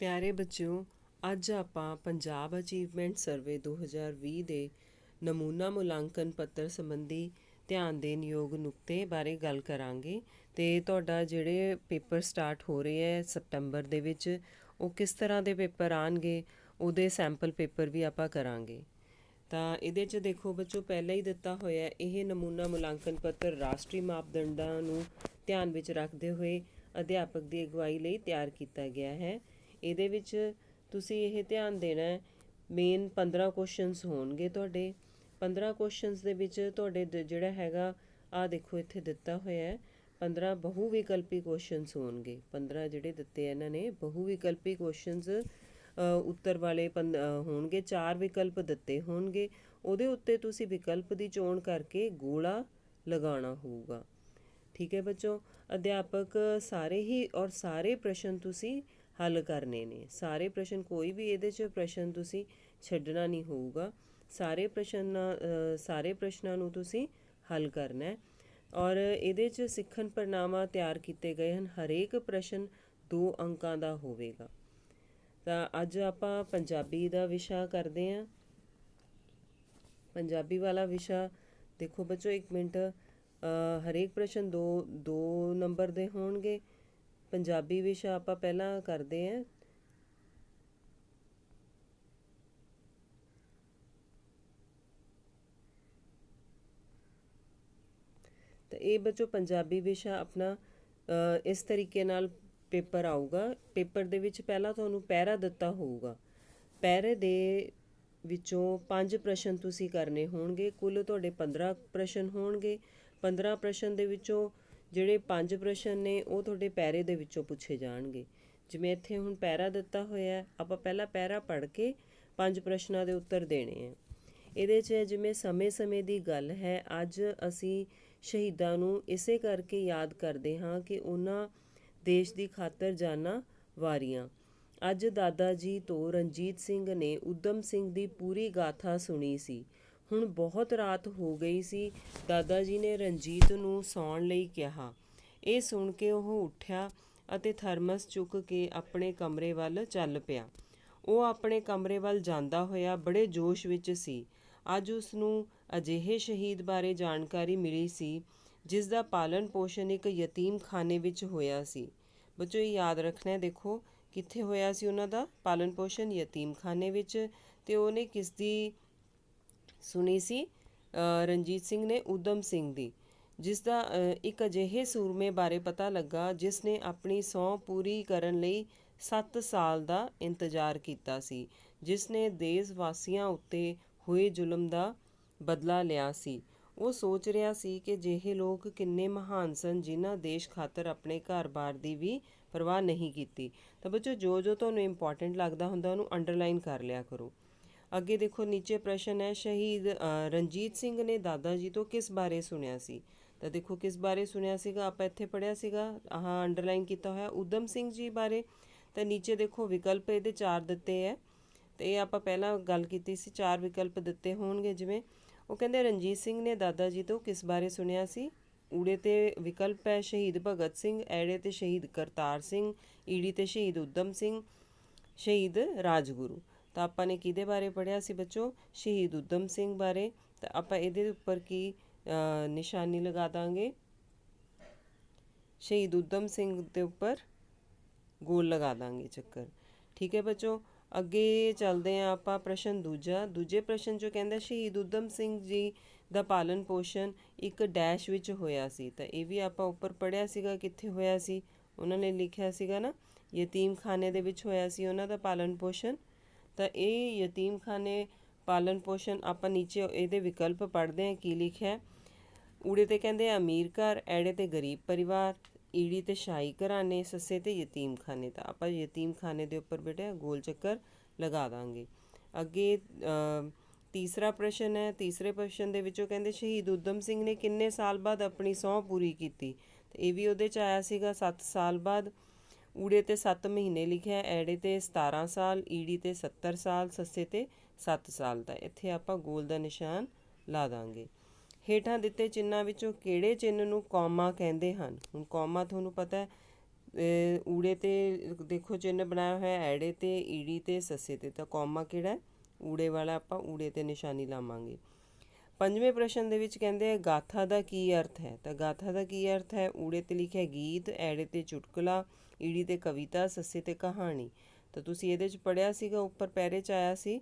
ਪਿਆਰੇ ਬੱਚਿਓ, ਅੱਜ ਆਪਾਂ ਪੰਜਾਬ ਅਚੀਵਮੈਂਟ ਸਰਵੇ 2020 ਦੇ ਨਮੂਨਾ ਮੁਲਾਂਕਣ ਪੱਤਰ ਸੰਬੰਧੀ ਧਿਆਨ ਦੇਣ ਯੋਗ ਨੁਕਤੇ ਬਾਰੇ ਗੱਲ ਕਰਾਂਗੇ। ਤੇ ਤੁਹਾਡਾ ਜਿਹੜੇ ਪੇਪਰ ਸਟਾਰਟ ਹੋ ਰਹੇ ਹੈ ਸਤੰਬਰ ਦੇ ਵਿੱਚ, ਉਹ ਕਿਸ ਤਰ੍ਹਾਂ ਦੇ ਪੇਪਰ ਆਉਣਗੇ ਉਹਦੇ ਸੈਂਪਲ ਪੇਪਰ ਵੀ ਆਪਾਂ ਕਰਾਂਗੇ। ਤਾਂ ਇਹਦੇ 'ਚ ਦੇਖੋ ਬੱਚੋ, ਪਹਿਲਾਂ ਹੀ ਦਿੱਤਾ ਹੋਇਆ ਇਹ ਨਮੂਨਾ ਮੁਲਾਂਕਣ ਪੱਤਰ ਰਾਸ਼ਟਰੀ ਮਾਪਦੰਡਾਂ ਨੂੰ ਧਿਆਨ ਵਿੱਚ ਰੱਖਦੇ ਹੋਏ ਅਧਿਆਪਕ ਦੀ ਅਗਵਾਈ ਲਈ ਤਿਆਰ ਕੀਤਾ ਗਿਆ ਹੈ। ਇਹਦੇ ਵਿੱਚ ਤੁਸੀਂ ਇਹ ਧਿਆਨ ਦੇਣਾ ਹੈ, ਮੇਨ 15 ਕੁਐਸਚਨਸ ਹੋਣਗੇ ਤੁਹਾਡੇ। 15 ਕੁਐਸਚਨਸ ਦੇ ਵਿੱਚ ਤੁਹਾਡੇ ਜਿਹੜਾ ਹੈਗਾ, ਆਹ ਦੇਖੋ ਇੱਥੇ ਦਿੱਤਾ ਹੋਇਆ ਹੈ 15 ਬਹੁ ਵਿਕਲਪੀ ਕੁਐਸਚਨਸ ਹੋਣਗੇ। 15 ਜਿਹੜੇ ਦਿੱਤੇ ਇਹਨਾਂ ਨੇ ਬਹੁ ਵਿਕਲਪੀ ਕੁਐਸਚਨਸ ਉੱਤਰ ਵਾਲੇ ਹੋਣਗੇ। 4 ਵਿਕਲਪ ਦਿੱਤੇ ਹੋਣਗੇ, ਉਹਦੇ ਉੱਤੇ ਤੁਸੀਂ ਵਿਕਲਪ ਦੀ ਚੋਣ ਕਰਕੇ ਗੋਲਾ ਲਗਾਉਣਾ ਹੋਊਗਾ। ਠੀਕ ਹੈ ਬੱਚੋ, ਅਧਿਆਪਕ ਸਾਰੇ ਪ੍ਰਸ਼ਨ ਤੁਸੀਂ ਹੱਲ ਕਰਨੇ ਨੇ। ਸਾਰੇ ਪ੍ਰਸ਼ਨ, ਕੋਈ ਵੀ ਇਹਦੇ 'ਚ ਪ੍ਰਸ਼ਨ ਤੁਸੀਂ ਛੱਡਣਾ ਨਹੀਂ ਹੋਊਗਾ। ਸਾਰੇ ਪ੍ਰਸ਼ਨਾਂ ਨੂੰ ਤੁਸੀਂ ਹੱਲ ਕਰਨਾ ਹੈ। ਔਰ ਇਹਦੇ 'ਚ ਸਿੱਖਣ ਪ੍ਰਣਾਵਾਂ ਤਿਆਰ ਕੀਤੇ ਗਏ ਹਨ। ਹਰੇਕ ਪ੍ਰਸ਼ਨ 2 ਅੰਕਾਂ ਦਾ ਹੋਵੇਗਾ। ਤਾਂ ਅੱਜ ਆਪਾਂ ਪੰਜਾਬੀ ਦਾ ਵਿਸ਼ਾ ਕਰਦੇ ਹਾਂ। ਪੰਜਾਬੀ ਵਾਲਾ ਵਿਸ਼ਾ ਦੇਖੋ ਬੱਚੋ, 1 ਮਿੰਟ, ਹਰੇਕ ਪ੍ਰਸ਼ਨ 2 ਨੰਬਰ ਦੇ ਹੋਣਗੇ। ਪੰਜਾਬੀ ਵਿਸ਼ਾ ਆਪਾਂ ਪਹਿਲਾਂ ਕਰਦੇ ਹਾਂ। ਤਾਂ ਇਹ ਬੱਚੋ ਪੰਜਾਬੀ ਵਿਸ਼ਾ ਆਪਣਾ ਇਸ ਤਰੀਕੇ ਨਾਲ ਪੇਪਰ ਆਊਗਾ। ਪੇਪਰ ਦੇ ਵਿੱਚ ਪਹਿਲਾਂ ਤੁਹਾਨੂੰ ਪੈਰਾ ਦਿੱਤਾ ਹੋਊਗਾ। ਪੈਰੇ ਦੇ ਵਿੱਚੋਂ 5 ਪ੍ਰਸ਼ਨ ਤੁਸੀਂ ਕਰਨੇ ਹੋਣਗੇ। ਕੁੱਲ ਤੁਹਾਡੇ 15 ਪ੍ਰਸ਼ਨ ਹੋਣਗੇ। 15 ਪ੍ਰਸ਼ਨ ਦੇ ਵਿੱਚੋਂ ਜਿਹੜੇ 5 ਪ੍ਰਸ਼ਨ ਨੇ ਉਹ ਤੁਹਾਡੇ ਪੈਰੇ ਦੇ ਵਿੱਚੋਂ ਪੁੱਛੇ ਜਾਣਗੇ। ਜਿਵੇਂ ਇੱਥੇ ਹੁਣ ਪੈਰਾ ਦਿੱਤਾ ਹੋਇਆ, ਆਪਾਂ ਪਹਿਲਾਂ ਪੈਰਾ ਪੜ੍ਹ ਕੇ 5 ਪ੍ਰਸ਼ਨਾਂ ਦੇ ਉੱਤਰ ਦੇਣੇ ਆ। ਇਹਦੇ 'ਚ ਜਿਵੇਂ ਸਮੇਂ ਦੀ ਗੱਲ ਹੈ, ਅੱਜ ਅਸੀਂ ਸ਼ਹੀਦਾਂ ਨੂੰ ਇਸੇ ਕਰਕੇ ਯਾਦ ਕਰਦੇ ਹਾਂ ਕਿ ਉਹਨਾਂ ਦੇਸ਼ ਦੀ ਖਾਤਰ ਜਾਨਾਂ ਵਾਰੀਆਂ। ਅੱਜ ਦਾਦਾ ਜੀ ਤੋਂ ਰਣਜੀਤ ਸਿੰਘ ਨੇ ਊਧਮ ਸਿੰਘ ਦੀ ਪੂਰੀ ਗਾਥਾ ਸੁਣੀ ਸੀ। ਹੁਣ ਬਹੁਤ ਰਾਤ ਹੋ ਗਈ ਸੀ। ਦਾਦਾ ਜੀ ਨੇ ਰਣਜੀਤ ਨੂੰ ਸੌਣ ਲਈ ਕਿਹਾ। ਇਹ ਸੁਣ ਕੇ ਉਹ ਉੱਠਿਆ ਅਤੇ ਥਰਮਸ ਚੁੱਕ ਕੇ ਆਪਣੇ ਕਮਰੇ ਵੱਲ ਚੱਲ ਪਿਆ। ਉਹ ਆਪਣੇ ਕਮਰੇ ਵੱਲ ਜਾਂਦਾ ਹੋਇਆ ਬੜੇ ਜੋਸ਼ ਵਿੱਚ ਸੀ। ਅੱਜ ਉਸ ਨੂੰ ਅਜਿਹੇ ਸ਼ਹੀਦ ਬਾਰੇ ਜਾਣਕਾਰੀ ਮਿਲੀ ਸੀ ਜਿਸ ਦਾ ਪਾਲਣ ਪੋਸ਼ਣ ਇੱਕ ਯਤੀਮ ਖਾਨੇ ਵਿੱਚ ਹੋਇਆ ਸੀ। ਬੱਚੋ ਇਹ ਯਾਦ ਰੱਖਣਾ, ਦੇਖੋ ਕਿੱਥੇ ਹੋਇਆ ਸੀ ਉਹਨਾਂ ਦਾ ਪਾਲਣ ਪੋਸ਼ਣ? ਯਤੀਮ ਖਾਨੇ ਵਿੱਚ। ਤੇ ਉਹਨੇ ਕਿਸ ਦੀ ਸੁਣੀ ਸੀ? ਰਣਜੀਤ ਸਿੰਘ ਨੇ ਊਧਮ ਸਿੰਘ ਦੀ, ਜਿਸ ਦਾ ਇੱਕ ਅਜਿਹੇ ਸੂਰਮੇ ਬਾਰੇ ਪਤਾ ਲੱਗਾ ਜਿਸ ਨੇ ਆਪਣੀ ਸਹੁੰ ਪੂਰੀ ਕਰਨ ਲਈ 7 ਸਾਲ ਦਾ ਇੰਤਜ਼ਾਰ ਕੀਤਾ ਸੀ, ਜਿਸ ਨੇ ਦੇਸ਼ ਵਾਸੀਆਂ ਉੱਤੇ ਹੋਏ ਜ਼ੁਲਮ ਦਾ ਬਦਲਾ ਲਿਆ ਸੀ। ਉਹ ਸੋਚ ਰਿਹਾ ਸੀ ਕਿ ਅਜਿਹੇ ਲੋਕ ਕਿੰਨੇ ਮਹਾਨ ਸਨ ਜਿਨ੍ਹਾਂ ਦੇਸ਼ ਖਾਤਰ ਆਪਣੇ ਘਰ-ਬਾਰ ਦੀ ਵੀ ਪਰਵਾਹ ਨਹੀਂ ਕੀਤੀ। ਤਾਂ ਬੱਚੋ ਜੋ ਤੁਹਾਨੂੰ ਇੰਪੋਰਟੈਂਟ ਲੱਗਦਾ ਹੁੰਦਾ ਉਹਨੂੰ ਅੰਡਰਲਾਈਨ ਕਰ ਲਿਆ ਕਰੋ। ਅੱਗੇ ਦੇਖੋ, ਨੀਚੇ ਪ੍ਰਸ਼ਨ ਹੈ, ਸ਼ਹੀਦ ਰਣਜੀਤ ਸਿੰਘ ਨੇ ਦਾਦਾ ਜੀ ਤੋਂ ਕਿਸ ਬਾਰੇ ਸੁਣਿਆ ਸੀ? ਤਾਂ ਦੇਖੋ ਕਿਸ ਬਾਰੇ ਸੁਣਿਆ ਸੀਗਾ, ਆਪਾਂ ਇੱਥੇ ਪੜ੍ਹਿਆ ਸੀਗਾ, ਆਹ ਅੰਡਰਲਾਈਨ ਕੀਤਾ ਹੋਇਆ, ਊਧਮ ਸਿੰਘ ਜੀ ਬਾਰੇ। ਤਾਂ ਨੀਚੇ ਦੇਖੋ ਵਿਕਲਪ ਇਹਦੇ 4 ਦਿੱਤੇ ਹੈ। ਤੇ ਇਹ ਆਪਾਂ ਪਹਿਲਾਂ ਗੱਲ ਕੀਤੀ ਸੀ, 4 ਵਿਕਲਪ ਦਿੱਤੇ ਹੋਣਗੇ। ਜਿਵੇਂ ਉਹ ਕਹਿੰਦੇ ਰਣਜੀਤ ਸਿੰਘ ਨੇ ਦਾਦਾ ਜੀ ਤੋਂ ਕਿਸ ਬਾਰੇ ਸੁਣਿਆ ਸੀ? ਊੜੇ ਤੇ ਵਿਕਲਪ ਹੈ ਸ਼ਹੀਦ ਭਗਤ ਸਿੰਘ, ਐੜੇ ਤੇ ਸ਼ਹੀਦ ਕਰਤਾਰ ਸਿੰਘ, ਈੜੀ ਤੇ ਸ਼ਹੀਦ ਊਧਮ ਸਿੰਘ, ਸ਼ਹੀਦ ਰਾਜਗੁਰੂ। ਤਾਂ ਆਪਾਂ ਨੇ ਕਿਹਦੇ ਬਾਰੇ ਪੜ੍ਹਿਆ ਸੀ ਬੱਚੋ? ਸ਼ਹੀਦ ਊਧਮ ਸਿੰਘ ਬਾਰੇ। ਤਾਂ ਆਪਾਂ ਇਹਦੇ ਉੱਪਰ ਕੀ ਨਿਸ਼ਾਨੀ ਲਗਾ ਦਾਂਗੇ? ਸ਼ਹੀਦ ਊਧਮ ਸਿੰਘ ਦੇ ਉੱਪਰ ਗੋਲ ਲਗਾ ਦਾਂਗੇ, ਚੱਕਰ। ਠੀਕ ਹੈ ਬੱਚੋ, ਅੱਗੇ ਚੱਲਦੇ ਹਾਂ ਆਪਾਂ। ਪ੍ਰਸ਼ਨ ਦੂਜੇ ਪ੍ਰਸ਼ਨ 'ਚੋਂ ਕਹਿੰਦਾ ਸ਼ਹੀਦ ਊਧਮ ਸਿੰਘ ਜੀ ਦਾ ਪਾਲਣ ਪੋਸ਼ਣ ਇੱਕ ਡੈਸ਼ ਵਿੱਚ ਹੋਇਆ ਸੀ। ਤਾਂ ਇਹ ਵੀ ਆਪਾਂ ਉੱਪਰ ਪੜ੍ਹਿਆ ਸੀਗਾ, ਕਿੱਥੇ ਹੋਇਆ ਸੀ? ਉਹਨਾਂ ਨੇ ਲਿਖਿਆ ਸੀਗਾ ਨਾ, ਯਤੀਮ ਖਾਨੇ ਦੇ ਵਿੱਚ ਹੋਇਆ ਸੀ ਉਹਨਾਂ ਦਾ ਪਾਲਣ ਪੋਸ਼ਣ। ਤਾਂ ਇਹ ਯਤੀਮ ਖਾਨੇ ਪਾਲਣ ਪੋਸ਼ਣ, ਆਪਾਂ ਨੀਚੇ ਇਹਦੇ ਵਿਕਲਪ ਪੜ੍ਹਦੇ ਹਾਂ ਕੀ ਲਿਖਿਆ। ਊੜੇ ਤੇ ਕਹਿੰਦੇ ਅਮੀਰ ਘਰ, ਐੜੇ ਤੇ ਗਰੀਬ ਪਰਿਵਾਰ, ਈੜੀ ਤੇ ਸ਼ਾਹੀ ਘਰਾਣੇ, ਸੱਸੇ ਤੇ ਯਤੀਮ ਖਾਨੇ। ਤਾਂ ਆਪਾਂ ਯਤੀਮ ਖਾਨੇ ਦੇ ਉੱਪਰ ਬੇਟਾ ਗੋਲ ਚੱਕਰ ਲਗਾ ਦਾਂਗੇ। ਅੱਗੇ ਤੀਸਰਾ ਪ੍ਰਸ਼ਨ ਹੈ। ਤੀਸਰੇ ਪ੍ਰਸ਼ਨ ਦੇ ਵਿੱਚੋਂ ਕਹਿੰਦੇ ਸ਼ਹੀਦ ਊਧਮ ਸਿੰਘ ਨੇ ਕਿੰਨੇ ਸਾਲ ਬਾਅਦ ਆਪਣੀ ਸਹੁੰ ਪੂਰੀ ਕੀਤੀ? ਤੇ ਇਹ ਵੀ ਉਹਦੇ 'ਚ ਆਇਆ ਸੀਗਾ 7 ਸਾਲ ਬਾਅਦ। ਊੜੇ ਤੇ 7 ਮਹੀਨੇ ਲਿਖਿਆ, ਐੜੇ ਤੇ 17 ਸਾਲ, ਈੜੀ ਤੇ 70 ਸਾਲ, ਸੱਸੇ ਤੇ 7 ਸਾਲ ਦਾ। ਇੱਥੇ ਆਪਾਂ ਗੋਲ ਦਾ ਨਿਸ਼ਾਨ ਲਾ ਦਾਂਗੇ। ਹੇਠਾਂ ਦਿੱਤੇ ਚਿੰਨ੍ਹਾਂ ਵਿੱਚੋਂ ਕਿਹੜੇ ਚਿੰਨ੍ਹ ਨੂੰ ਕੌਮਾ ਕਹਿੰਦੇ ਹਨ? ਹੁਣ ਕੌਮਾ ਤੁਹਾਨੂੰ ਪਤਾ ਹੈ ਊੜੇ ਤੇ ਦੇਖੋ ਚਿੰਨ੍ਹ ਬਣਾਇਆ ਹੋਇਆ ਐੜੇ ਤੇ ਈੜੀ ਤੇ ਸੱਸੇ ਤੇ, ਤਾਂ ਕੌਮਾ ਕਿਹੜਾ ਹੈ? ਊੜੇ ਵਾਲਾ, ਆਪਾਂ ਊੜੇ ਤੇ ਨਿਸ਼ਾਨੀ ਲਾਵਾਂਗੇ। ਪੰਜਵੇਂ ਪ੍ਰਸ਼ਨ ਦੇ ਵਿੱਚ ਕਹਿੰਦੇ ਆ ਗਾਥਾ ਦਾ ਕੀ ਅਰਥ ਹੈ? ਤਾਂ ਗਾਥਾ ਦਾ ਕੀ ਅਰਥ ਹੈ? ਊੜੇ ਤੇ ਲਿਖਿਆ ਗੀਤ, ਐੜੇ ਤੇ ਚੁਟਕਲਾ, ਈੜੀ ਤੇ ਕਵਿਤਾ, ਸੱਸੇ ਤੇ ਕਹਾਣੀ। ਤਾਂ ਤੁਸੀਂ ਇਹਦੇ 'ਚ ਪੜ੍ਹਿਆ ਸੀਗਾ, ਉੱਪਰ ਪੈਰੇ 'ਚ ਆਇਆ ਸੀ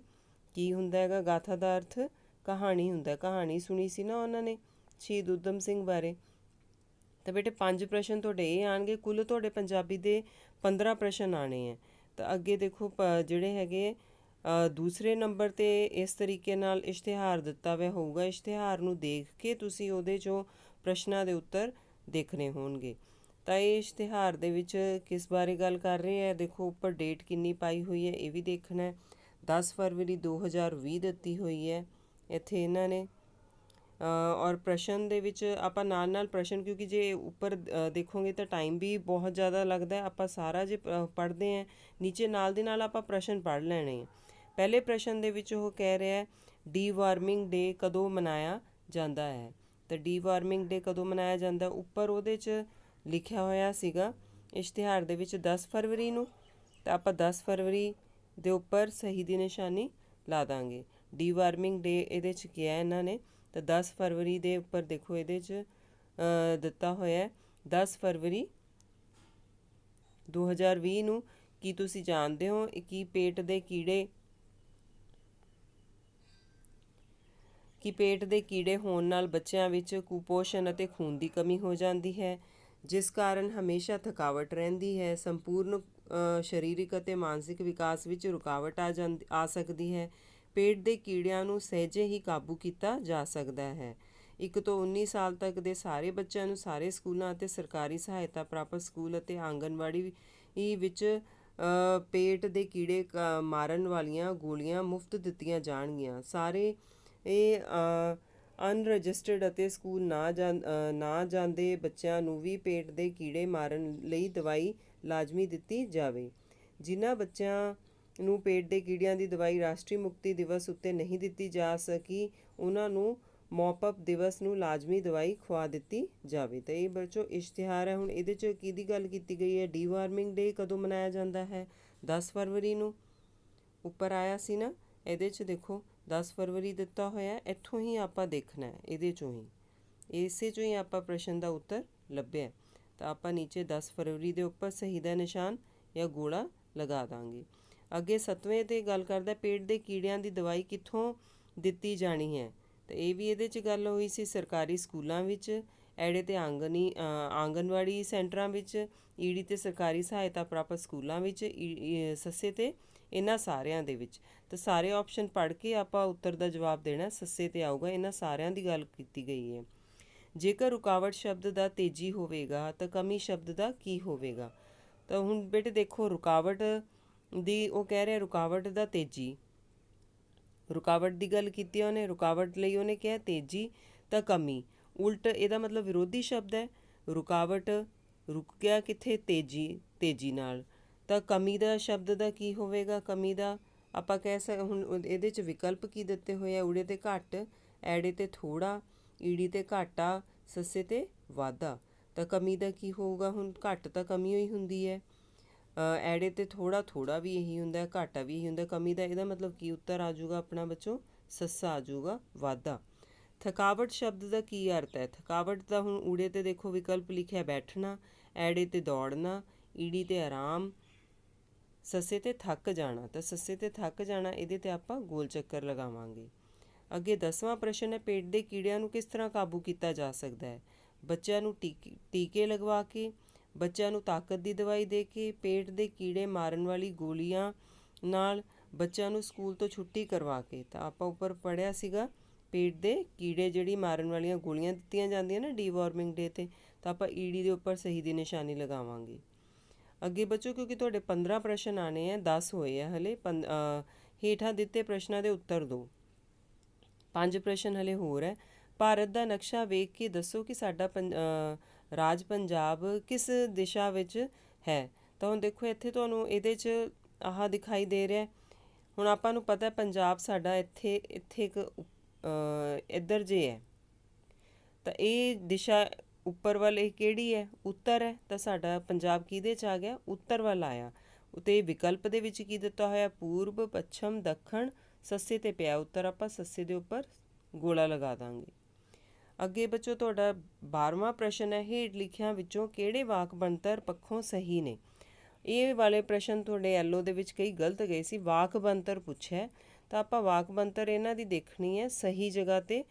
ਕੀ ਹੁੰਦਾ ਹੈਗਾ ਗਾਥਾ ਦਾ ਅਰਥ? ਕਹਾਣੀ ਹੁੰਦਾ। ਕਹਾਣੀ ਸੁਣੀ ਸੀ ਨਾ ਉਹਨਾਂ ਨੇ ਸ਼ਹੀਦ ਊਧਮ ਸਿੰਘ ਬਾਰੇ। ਤਾਂ ਬੇਟੇ 5 ਪ੍ਰਸ਼ਨ ਤੁਹਾਡੇ ਇਹ ਆਣਗੇ। ਕੁੱਲ ਤੁਹਾਡੇ ਪੰਜਾਬੀ ਦੇ 15 ਪ੍ਰਸ਼ਨ ਆਣੇ ਹੈ। ਤਾਂ ਅੱਗੇ ਦੇਖੋ ਜਿਹੜੇ ਹੈਗੇ ਦੂਸਰੇ ਨੰਬਰ 'ਤੇ ਇਸ ਤਰੀਕੇ ਨਾਲ ਇਸ਼ਤਿਹਾਰ ਦਿੱਤਾ ਹੋਇਆ ਹੋਊਗਾ। ਇਸ਼ਤਿਹਾਰ ਨੂੰ ਦੇਖ ਕੇ ਤੁਸੀਂ ਉਹਦੇ 'ਚੋਂ ਪ੍ਰਸ਼ਨਾਂ ਦੇ ਉੱਤਰ ਦੇਖਣੇ ਹੋਣਗੇ। ਤਾਂ ਇਹ ਇਸ਼ਤਿਹਾਰ ਦੇ ਵਿੱਚ ਕਿਸ ਬਾਰੇ ਗੱਲ ਕਰ ਰਹੇ ਹੈ? ਦੇਖੋ ਉੱਪਰ ਡੇਟ ਕਿੰਨੀ ਪਾਈ ਹੋਈ ਹੈ ਇਹ ਵੀ ਦੇਖਣਾ ਹੈ। 10 ਫਰਵਰੀ 2020 ਦਿੱਤੀ ਹੋਈ ਹੈ ਇੱਥੇ ਇਹਨਾਂ ਨੇ। ਔਰ ਪ੍ਰਸ਼ਨ ਦੇ ਵਿੱਚ ਆਪਾਂ ਨਾਲ ਨਾਲ ਪ੍ਰਸ਼ਨ, ਕਿਉਂਕਿ ਜੇ ਉੱਪਰ ਦੇਖੋਗੇ ਤਾਂ ਟਾਈਮ ਵੀ ਬਹੁਤ ਜ਼ਿਆਦਾ ਲੱਗਦਾ। ਆਪਾਂ ਸਾਰਾ ਜੇ ਪੜ੍ਹਦੇ ਹਾਂ ਨੀਚੇ ਨਾਲ ਦੀ ਨਾਲ ਆਪਾਂ ਪ੍ਰਸ਼ਨ ਪੜ੍ਹ ਲੈਣੇ ਆ। ਪਹਿਲੇ ਪ੍ਰਸ਼ਨ ਦੇ ਵਿੱਚ ਉਹ ਕਹਿ ਰਿਹਾ ਡੀ ਵਾਰਮਿੰਗ ਡੇ ਕਦੋਂ ਮਨਾਇਆ ਜਾਂਦਾ ਹੈ? ਤਾਂ ਡੀ ਵਾਰਮਿੰਗ ਡੇ ਕਦੋਂ ਮਨਾਇਆ ਜਾਂਦਾ? ਉੱਪਰ ਉਹਦੇ 'ਚ ਲਿਖਿਆ ਹੋਇਆ ਸੀਗਾ ਇਸ਼ਤਿਹਾਰ ਦੇ ਵਿੱਚ 10 ਫਰਵਰੀ ਨੂੰ। ਤਾਂ ਆਪਾਂ 10 ਫਰਵਰੀ ਦੇ ਉੱਪਰ ਸਹੀ ਦੀ ਨਿਸ਼ਾਨੀ ਲਾ ਦਾਂਗੇ। ਡੀ ਵਾਰਮਿੰਗ ਡੇ ਇਹਦੇ 'ਚ ਕਿਹਾ ਇਹਨਾਂ ਨੇ। ਤਾਂ 10 ਫਰਵਰੀ ਦੇ ਉੱਪਰ ਦੇਖੋ ਇਹਦੇ 'ਚ ਦਿੱਤਾ ਹੋਇਆ 10 ਫਰਵਰੀ 2020 ਨੂੰ। ਕੀ ਤੁਸੀਂ ਜਾਣਦੇ ਹੋ ਕਿ ਪੇਟ ਦੇ ਕੀੜੇ ਹੋਣ ਨਾਲ ਬੱਚਿਆਂ ਵਿੱਚ ਕੁਪੋਸ਼ਣ ਅਤੇ ਖੂਨ ਦੀ ਕਮੀ ਹੋ ਜਾਂਦੀ ਹੈ, ਜਿਸ ਕਾਰਨ ਹਮੇਸ਼ਾ ਥਕਾਵਟ ਰਹਿੰਦੀ ਹੈ। ਸੰਪੂਰਨ ਸਰੀਰਕ ਅਤੇ ਮਾਨਸਿਕ ਵਿਕਾਸ ਵਿੱਚ ਰੁਕਾਵਟ ਆ ਸਕਦੀ ਹੈ। ਪੇਟ ਦੇ ਕੀੜਿਆਂ ਨੂੰ ਸਹਿਜੇ ਹੀ ਕਾਬੂ ਕੀਤਾ ਜਾ ਸਕਦਾ ਹੈ। 1 ਤੋਂ 19 ਸਾਲ ਤੱਕ ਦੇ ਸਾਰੇ ਬੱਚਿਆਂ ਨੂੰ ਸਾਰੇ ਸਕੂਲਾਂ ਅਤੇ ਸਰਕਾਰੀ ਸਹਾਇਤਾ ਪ੍ਰਾਪਤ ਸਕੂਲ ਅਤੇ ਆਂਗਨਵਾੜੀ ਵਿੱਚ ਪੇਟ ਦੇ ਕੀੜੇ ਮਾਰਨ ਵਾਲੀਆਂ ਗੋਲੀਆਂ ਮੁਫਤ ਦਿੱਤੀਆਂ ਜਾਣਗੀਆਂ। ਸਾਰੇ ਇਹ ਅਨਰਜਿਸਟਰਡ ਅਤੇ ਸਕੂਲ ਨਾ ਜਾਂਦੇ ਬੱਚਿਆਂ ਨੂੰ ਵੀ ਪੇਟ ਦੇ ਕੀੜੇ ਮਾਰਨ ਲਈ ਦਵਾਈ ਲਾਜ਼ਮੀ ਦਿੱਤੀ ਜਾਵੇ। ਜਿਨ੍ਹਾਂ ਬੱਚਿਆਂ ਨੂੰ ਪੇਟ ਦੇ ਕੀੜਿਆਂ ਦੀ ਦਵਾਈ ਰਾਸ਼ਟਰੀ ਮੁਕਤੀ ਦਿਵਸ ਉੱਤੇ ਨਹੀਂ ਦਿੱਤੀ ਜਾ ਸਕੀ, ਉਹਨਾਂ ਨੂੰ ਮੌਪਅਪ ਦਿਵਸ ਨੂੰ ਲਾਜ਼ਮੀ ਦਵਾਈ ਖਵਾ ਦਿੱਤੀ ਜਾਵੇ। ਤਾਂ ਇਹ ਬੱਚੋ ਇਸ਼ਤਿਹਾਰ ਹੈ। ਹੁਣ ਇਹਦੇ 'ਚ ਕਿਹਦੀ ਗੱਲ ਕੀਤੀ ਗਈ ਹੈ? ਡੀ ਵਾਰਮਿੰਗ ਡੇ ਕਦੋਂ ਮਨਾਇਆ ਜਾਂਦਾ ਹੈ? 10 ਫਰਵਰੀ ਨੂੰ ਉੱਪਰ ਆਇਆ ਸੀ ਨਾ। ਇਹਦੇ 'ਚ ਦੇਖੋ 10 ਫਰਵਰੀ ਦਿੱਤਾ ਹੋਇਆ। ਇੱਥੋਂ ਹੀ ਆਪਾਂ ਦੇਖਣਾ ਹੈ, ਇਹਦੇ 'ਚੋਂ ਹੀ, ਇਸੇ 'ਚੋਂ ਹੀ ਆਪਾਂ ਪ੍ਰਸ਼ਨ ਦਾ ਉੱਤਰ ਲੱਭਿਆ। ਤਾਂ ਆਪਾਂ ਨੀਚੇ 10 ਫਰਵਰੀ ਦੇ ਉੱਪਰ ਸਹੀ ਦਾ ਨਿਸ਼ਾਨ ਜਾਂ ਗੋਲਾ ਲਗਾ ਦਾਂਗੇ। ਅੱਗੇ 7ਵੇਂ 'ਤੇ ਗੱਲ ਕਰਦਾ ਪੇਟ ਦੇ ਕੀੜਿਆਂ ਦੀ ਦਵਾਈ ਕਿੱਥੋਂ ਦਿੱਤੀ ਜਾਣੀ ਹੈ? ਤਾਂ ਇਹ ਵੀ ਇਹਦੇ 'ਚ ਗੱਲ ਹੋਈ ਸੀ ਸਰਕਾਰੀ ਸਕੂਲਾਂ ਵਿੱਚ, ਐੜੇ ਤੇ ਆਂਗਨਵਾੜੀ ਸੈਂਟਰਾਂ ਵਿੱਚ, ਈੜੀ ਤੇ ਸਰਕਾਰੀ ਸਹਾਇਤਾ ਪ੍ਰਾਪਤ ਸਕੂਲਾਂ ਵਿੱਚ, ਸੱਸੇ ਤੇ ਇਹਨਾਂ ਸਾਰਿਆਂ ਦੇ ਵਿੱਚ। ਤਾਂ ਸਾਰੇ ਆਪਸ਼ਨ ਪੜ੍ਹ ਕੇ ਆਪਾਂ ਉੱਤਰ ਦਾ ਜਵਾਬ ਦੇਣਾ ਸੱਸੇ ਤੇ ਆਊਗਾ। ਇਹਨਾਂ ਸਾਰਿਆਂ ਦੀ ਗੱਲ ਕੀਤੀ ਗਈ ਹੈ। ਜੇਕਰ ਰੁਕਾਵਟ ਸ਼ਬਦ ਦਾ ਤੇਜ਼ੀ ਹੋਵੇਗਾ ਤਾਂ ਕਮੀ ਸ਼ਬਦ ਦਾ ਕੀ ਹੋਵੇਗਾ? ਤਾਂ ਹੁਣ ਬੇਟੇ ਦੇਖੋ ਰੁਕਾਵਟ ਦੀ ਉਹ ਕਹਿ ਰਿਹਾ ਰੁਕਾਵਟ ਦਾ ਤੇਜ਼ੀ, ਰੁਕਾਵਟ ਦੀ ਗੱਲ ਕੀਤੀ ਉਹਨੇ, ਰੁਕਾਵਟ ਲਈ ਉਹਨੇ ਕਿਹਾ ਤੇਜ਼ੀ। ਤਾਂ ਕਮੀ ਉਲਟ ਇਹਦਾ ਮਤਲਬ ਵਿਰੋਧੀ ਸ਼ਬਦ ਹੈ। ਰੁਕਾਵਟ ਰੁਕ ਗਿਆ ਕਿੱਥੇ? ਤੇਜ਼ੀ ਨਾਲ। ਤਾਂ ਕਮੀ ਦਾ ਸ਼ਬਦ ਦਾ ਕੀ ਹੋਵੇਗਾ? ਕਮੀ ਦਾ ਆਪਾਂ ਕਹਿ ਹੁਣ ਇਹਦੇ 'ਚ ਵਿਕਲਪ ਕੀ ਦਿੱਤੇ ਹੋਏ ਆ? ਊੜੇ ਤੇ ਘੱਟ, ਐੜੇ ਤੇ ਥੋੜ੍ਹਾ, ਈੜੀ ਤੇ ਘਾਟਾ, ਸੱਸੇ ਤੇ ਵਾਧਾ। ਤਾਂ ਕਮੀ ਦਾ ਕੀ ਹੋਊਗਾ? ਹੁਣ ਘੱਟ ਤਾਂ ਕਮੀ ਹੋਈ ਹੁੰਦੀ ਹੈ, ਐੜੇ ਤੇ ਥੋੜ੍ਹਾ ਵੀ ਇਹੀ ਹੁੰਦਾ, ਘਾਟਾ ਵੀ ਇਹੀ ਹੁੰਦਾ। ਕਮੀ ਦਾ ਇਹਦਾ ਮਤਲਬ ਕੀ ਉੱਤਰ ਆ ਜਾਊਗਾ ਆਪਣਾ ਬੱਚੋ? ਸੱਸਾ ਆ ਜਾਊਗਾ, ਵਾਧਾ। ਥਕਾਵਟ ਸ਼ਬਦ ਦਾ ਕੀ ਅਰਥ ਹੈ? ਥਕਾਵਟ ਦਾ ਹੁਣ ਊੜੇ ਤੇ ਦੇਖੋ ਵਿਕਲਪ ਲਿਖਿਆ ਬੈਠਣਾ, ਐੜੇ ਤੇ ਦੌੜਨਾ, ਈੜੀ ਤੇ ਆਰਾਮ, ਸੱਸੇ ਤੇ ਥੱਕ ਜਾਣਾ। ਤਾਂ ਸੱਸੇ ਤੇ ਥੱਕ ਜਾਣਾ ਇਹਦੇ ਤੇ ਆਪਾਂ ਗੋਲ ਚੱਕਰ ਲਗਾਵਾਂਗੇ। ਅੱਗੇ 10ਵਾਂ ਪ੍ਰਸ਼ਨ ਹੈ ਪੇਟ ਦੇ ਕੀੜਿਆਂ ਨੂੰ ਕਿਸ ਤਰ੍ਹਾਂ ਕਾਬੂ ਕੀਤਾ ਜਾ ਸਕਦਾ ਹੈ? ਬੱਚਿਆਂ ਨੂੰ ਟੀਕੇ ਲਗਵਾ ਕੇ, ਬੱਚਿਆਂ ਨੂੰ ਤਾਕਤ ਦੀ ਦਵਾਈ ਦੇ ਕੇ, ਪੇਟ ਦੇ ਕੀੜੇ ਮਾਰਨ ਵਾਲੀ ਗੋਲੀਆਂ ਨਾਲ, ਬੱਚਿਆਂ ਨੂੰ ਸਕੂਲ ਤੋਂ ਛੁੱਟੀ ਕਰਵਾ ਕੇ। ਤਾਂ ਆਪਾਂ ਉੱਪਰ ਪੜ੍ਹਿਆ ਸੀਗਾ ਪੇਟ ਦੇ ਕੀੜੇ ਜਿਹੜੀ ਮਾਰਨ ਵਾਲੀਆਂ ਗੋਲੀਆਂ ਦਿੱਤੀਆਂ ਜਾਂਦੀਆਂ ਨਾ ਡੀ ਵਾਰਮਿੰਗ ਡੇ 'ਤੇ। ਤਾਂ ਆਪਾਂ ਈਡੀ ਦੇ ਉੱਪਰ ਸਹੀ ਦੀ ਨਿਸ਼ਾਨੀ ਲਗਾਵਾਂਗੇ। ਅੱਗੇ ਬੱਚੋ ਕਿਉਂਕਿ ਤੁਹਾਡੇ 15 ਪ੍ਰਸ਼ਨ ਆਣੇ ਆ, 10 ਹੋਏ ਆ ਹਲੇ। ਹੇਠਾਂ ਦਿੱਤੇ ਪ੍ਰਸ਼ਨਾਂ ਦੇ ਉੱਤਰ ਦਿਓ। 5 ਪ੍ਰਸ਼ਨ ਹਲੇ ਹੋਰ ਹੈ। ਭਾਰਤ ਦਾ ਨਕਸ਼ਾ ਵੇਖ ਕੇ ਦੱਸੋ ਕਿ ਸਾਡਾ ਰਾਜ ਪੰਜਾਬ ਕਿਸ ਦਿਸ਼ਾ ਵਿੱਚ ਹੈ? ਤਾਂ ਹੁਣ ਦੇਖੋ ਇੱਥੇ ਤੁਹਾਨੂੰ ਇਹਦੇ 'ਚ ਆਹ ਦਿਖਾਈ ਦੇ ਰਿਹਾ। ਹੁਣ ਆਪਾਂ ਨੂੰ ਪਤਾ ਪੰਜਾਬ ਸਾਡਾ ਇੱਥੇ ਇੱਕ ਇੱਧਰ ਜੇ ਹੈ। ਤਾਂ ਇਹ ਦਿਸ਼ਾ ਉੱਪਰ ਵੱਲ ਇਹ ਕਿਹੜੀ ਹੈ? ਉੱਤਰ ਹੈ, ਤਾਂ ਸਾਡਾ ਪੰਜਾਬ ਕਿਹਦੇ 'ਚ ਆ ਗਿਆ? ਉੱਤਰ ਵੱਲ ਆਇਆ। ਅਤੇ ਵਿਕਲਪ ਦੇ ਵਿੱਚ ਕੀ ਦਿੱਤਾ ਹੋਇਆ? ਪੂਰਬ, ਪੱਛਮ, ਦੱਖਣ। ਸੱਸੇ 'ਤੇ ਪਿਆ ਉੱਤਰ, ਆਪਾਂ ਸੱਸੇ ਦੇ ਉੱਪਰ ਗੋਲਾ ਲਗਾ ਦਾਂਗੇ। ਅੱਗੇ ਬੱਚੋ ਤੁਹਾਡਾ 12ਵਾਂ ਪ੍ਰਸ਼ਨ ਹੈ, ਹੇਠ ਲਿਖਿਆਂ ਵਿੱਚੋਂ ਕਿਹੜੇ ਵਾਕ ਬਣਤਰ ਪੱਖੋਂ ਸਹੀ ਨੇ? ਇਹ ਵਾਲੇ ਪ੍ਰਸ਼ਨ ਤੁਹਾਡੇ ਐਲਓ ਦੇ ਵਿੱਚ ਕਈ ਗਲਤ ਗਏ ਸੀ। ਵਾਕ ਬਣਤਰ ਪੁੱਛਿਆ, ਤਾਂ ਆਪਾਂ ਵਾਕ ਬਣਤਰ ਇਹਨਾਂ ਦੀ ਦੇਖਣੀ ਹੈ ਸਹੀ ਜਗ੍ਹਾ 'ਤੇ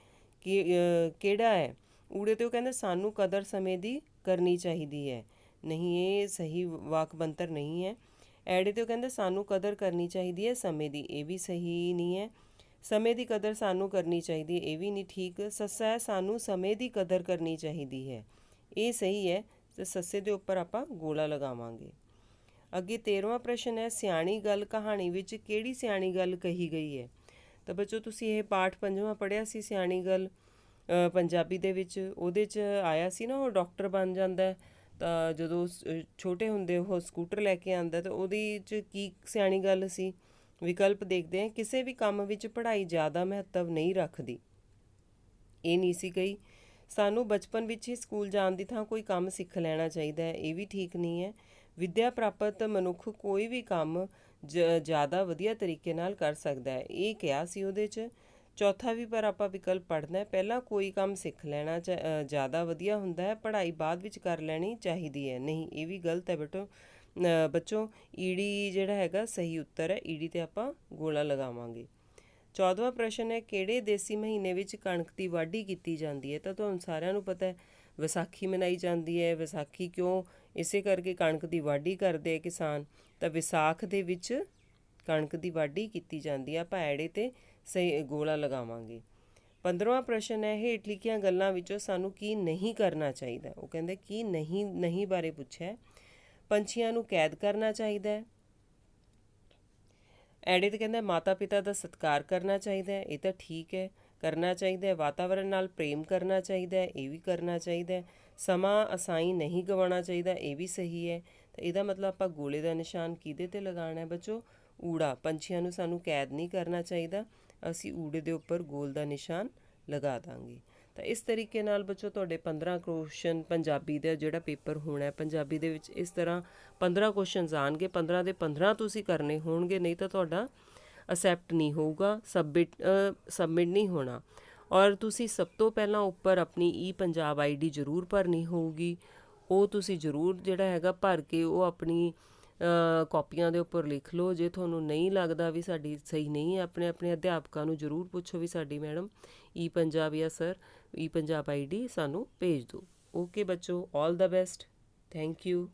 ਕਿਹੜਾ ਹੈ। ਊੜੇ ਤੇ ਉਹ ਕਹਿੰਦੇ ਸਾਨੂੰ ਕਦਰ ਸਮੇਂ ਦੀ ਕਰਨੀ ਚਾਹੀਦੀ ਹੈ, ਨਹੀਂ ਇਹ ਸਹੀ ਵਾਕ ਬਣਤਰ ਨਹੀਂ ਹੈ। ਐੜੇ ਤੇ ਉਹ ਕਹਿੰਦੇ ਸਾਨੂੰ ਕਦਰ ਕਰਨੀ ਚਾਹੀਦੀ ਹੈ ਸਮੇਂ ਦੀ, ਇਹ ਵੀ ਸਹੀ ਨਹੀਂ ਹੈ। ਸਮੇਂ ਦੀ ਕਦਰ ਸਾਨੂੰ ਕਰਨੀ ਚਾਹੀਦੀ ਹੈ, ਇਹ ਵੀ ਨਹੀਂ ਠੀਕ। ਸੱਸਾ ਹੈ ਸਾਨੂੰ ਸਮੇਂ ਦੀ ਕਦਰ ਕਰਨੀ ਚਾਹੀਦੀ ਹੈ, ਇਹ ਸਹੀ ਹੈ। ਤੇ ਸੱਸੇ ਦੇ ਉੱਪਰ ਆਪਾਂ ਗੋਲਾ ਲਗਾਵਾਂਗੇ। ਅੱਗੇ 13ਵਾਂ ਪ੍ਰਸ਼ਨ ਹੈ, ਸਿਆਣੀ ਗੱਲ ਕਹਾਣੀ ਵਿੱਚ ਕਿਹੜੀ ਸਿਆਣੀ ਗੱਲ ਕਹੀ ਗਈ ਹੈ? ਤਾਂ ਬੱਚੋ ਤੁਸੀਂ ਇਹ ਪਾਠ 5ਵਾਂ ਪੜ੍ਹਿਆ ਸੀ ਸਿਆਣੀ ਗੱਲ ਪੰਜਾਬੀ ਦੇ ਵਿੱਚ। ਉਹਦੇ 'ਚ ਆਇਆ ਸੀ ਨਾ, ਉਹ ਡਾਕਟਰ ਬਣ ਜਾਂਦਾ ਤਾਂ ਜਦੋਂ ਛੋਟੇ ਹੁੰਦੇ ਉਹ ਸਕੂਟਰ ਲੈ ਕੇ ਆਉਂਦਾ, ਤਾਂ ਉਹਦੇ 'ਚ ਕੀ ਸਿਆਣੀ ਗੱਲ ਸੀ? ਵਿਕਲਪ ਦੇਖਦੇ ਹਾਂ। ਕਿਸੇ ਵੀ ਕੰਮ ਵਿੱਚ ਪੜ੍ਹਾਈ ਜ਼ਿਆਦਾ ਮਹੱਤਵ ਨਹੀਂ ਰੱਖਦੀ, ਇਹ ਨਹੀਂ ਸੀ ਕਹੀ। ਸਾਨੂੰ ਬਚਪਨ ਵਿੱਚ ਹੀ ਸਕੂਲ ਜਾਣ ਦੀ ਥਾਂ ਕੋਈ ਕੰਮ ਸਿੱਖ ਲੈਣਾ ਚਾਹੀਦਾ ਹੈ, ਇਹ ਵੀ ਠੀਕ ਨਹੀਂ ਹੈ। ਵਿੱਦਿਆ ਪ੍ਰਾਪਤ ਮਨੁੱਖ ਕੋਈ ਵੀ ਕੰਮ ਜ਼ਿਆਦਾ ਵਧੀਆ ਤਰੀਕੇ ਨਾਲ ਕਰ ਸਕਦਾ ਹੈ, ਇਹ ਕਿਹਾ ਸੀ ਉਹਦੇ 'ਚ। ਚੌਥਾ ਵੀ ਪਰ ਆਪਾਂ ਵਿਕਲਪ ਪੜ੍ਹਨਾ, ਪਹਿਲਾਂ ਕੋਈ ਕੰਮ ਸਿੱਖ ਲੈਣਾ ਜ਼ਿਆਦਾ ਵਧੀਆ ਹੁੰਦਾ ਹੈ, ਪੜ੍ਹਾਈ ਬਾਅਦ ਵਿੱਚ ਕਰ ਲੈਣੀ ਚਾਹੀਦੀ ਹੈ, ਨਹੀਂ ਇਹ ਵੀ ਗਲਤ ਹੈ ਬੱਚੋ। ਈੜੀ ਜਿਹੜਾ ਹੈਗਾ ਸਹੀ ਉੱਤਰ ਹੈ, ਈੜੀ 'ਤੇ ਆਪਾਂ ਗੋਲਾ ਲਗਾਵਾਂਗੇ। 14ਵਾਂ ਪ੍ਰਸ਼ਨ ਹੈ, ਕਿਹੜੇ ਦੇਸੀ ਮਹੀਨੇ ਵਿੱਚ ਕਣਕ ਦੀ ਵਾਢੀ ਕੀਤੀ ਜਾਂਦੀ ਹੈ? ਤਾਂ ਤੁਹਾਨੂੰ ਸਾਰਿਆਂ ਨੂੰ ਪਤਾ ਹੈ ਵਿਸਾਖੀ ਮਨਾਈ ਜਾਂਦੀ ਹੈ। ਵਿਸਾਖੀ ਕਿਉਂ? ਇਸੇ ਕਰਕੇ ਕਣਕ ਦੀ ਵਾਢੀ ਕਰਦੇ ਕਿਸਾਨ, ਤਾਂ ਵਿਸਾਖ ਦੇ ਵਿੱਚ ਕਣਕ ਦੀ ਵਾਢੀ ਕੀਤੀ ਜਾਂਦੀ ਹੈ। ਆਪਾਂ ਐੜੇ 'ਤੇ ਸਹੀ ਗੋਲਾ ਲਗਾਵਾਂਗੇ। 15ਵਾਂ ਪ੍ਰਸ਼ਨ ਹੈ, ਹੇਠ ਲਿਖੀਆਂ ਗੱਲਾਂ ਵਿੱਚੋਂ ਸਾਨੂੰ ਕੀ ਨਹੀਂ ਕਰਨਾ ਚਾਹੀਦਾ? ਉਹ ਕਹਿੰਦੇ ਕੀ ਨਹੀਂ ਬਾਰੇ ਪੁੱਛਿਆ। ਪੰਛੀਆਂ ਨੂੰ ਕੈਦ ਕਰਨਾ ਚਾਹੀਦਾ ਹੈ। ਐੜੇ 'ਤੇ ਕਹਿੰਦਾ ਮਾਤਾ ਪਿਤਾ ਦਾ ਸਤਿਕਾਰ ਕਰਨਾ ਚਾਹੀਦਾ ਹੈ, ਇਹ ਤਾਂ ਠੀਕ ਹੈ, ਕਰਨਾ ਚਾਹੀਦਾ ਹੈ। ਵਾਤਾਵਰਣ ਨਾਲ ਪ੍ਰੇਮ ਕਰਨਾ ਚਾਹੀਦਾ ਹੈ, ਇਹ ਵੀ ਕਰਨਾ ਚਾਹੀਦਾ ਹੈ। ਸਮਾਂ ਅਸਾਈਂ ਨਹੀਂ ਗਵਾਉਣਾ ਚਾਹੀਦਾ, ਇਹ ਵੀ ਸਹੀ ਹੈ। ਤਾਂ ਇਹਦਾ ਮਤਲਬ ਆਪਾਂ ਗੋਲੇ ਦਾ ਨਿਸ਼ਾਨ ਕਿਹਦੇ 'ਤੇ ਲਗਾਉਣਾ ਹੈ ਬੱਚੋ? ਊੜਾ। ਪੰਛੀਆਂ ਨੂੰ ਸਾਨੂੰ ਕੈਦ ਨਹੀਂ ਕਰਨਾ ਚਾਹੀਦਾ, ਅਸੀਂ ਊੜੇ ਦੇ ਉੱਪਰ ਗੋਲ ਦਾ ਨਿਸ਼ਾਨ ਲਗਾ ਦਾਂਗੇ। ਤਾਂ ਇਸ ਤਰੀਕੇ ਨਾਲ ਬੱਚੋ ਤੁਹਾਡੇ 15 ਕੁਐਸਚਨ ਪੰਜਾਬੀ ਦਾ ਜਿਹੜਾ ਪੇਪਰ ਹੋਣਾ ਪੰਜਾਬੀ ਦੇ ਵਿੱਚ, ਇਸ ਤਰ੍ਹਾਂ 15 ਕੁਐਸਚਨਸ ਆਉਣਗੇ। 15 ਦੇ 15 ਤੁਸੀਂ ਕਰਨੇ ਹੋਣਗੇ, ਨਹੀਂ ਤਾਂ ਤੁਹਾਡਾ ਅਸੈਪਟ ਨਹੀਂ ਹੋਊਗਾ, ਸਬਮਿਟ ਨਹੀਂ ਹੋਣਾ। ਔਰ ਤੁਸੀਂ ਸਭ ਤੋਂ ਪਹਿਲਾਂ ਉੱਪਰ ਆਪਣੀ ਪੰਜਾਬ ID ਜ਼ਰੂਰ ਭਰਨੀ ਹੋਊਗੀ। ਉਹ ਤੁਸੀਂ ਜ਼ਰੂਰ ਜਿਹੜਾ ਹੈਗਾ ਭਰ ਕੇ ਉਹ ਆਪਣੀ ਕਾਪੀਆਂ ਦੇ ਉੱਪਰ ਲਿਖ ਲਓ। ਜੇ ਤੁਹਾਨੂੰ ਨਹੀਂ ਲੱਗਦਾ ਵੀ ਸਾਡੀ ਸਹੀ ਨਹੀਂ ਹੈ, ਆਪਣੇ ਅਧਿਆਪਕਾਂ ਨੂੰ ਜ਼ਰੂਰ ਪੁੱਛੋ ਵੀ ਸਾਡੀ ਮੈਡਮ ਪੰਜਾਬ ਜਾਂ ਸਰ ਪੰਜਾਬ ID ਸਾਨੂੰ ਭੇਜ ਦਿਓ। ਓਕੇ ਬੱਚੋ, ਆਲ ਦਾ ਬੈਸਟ, ਥੈਂਕ ਯੂ।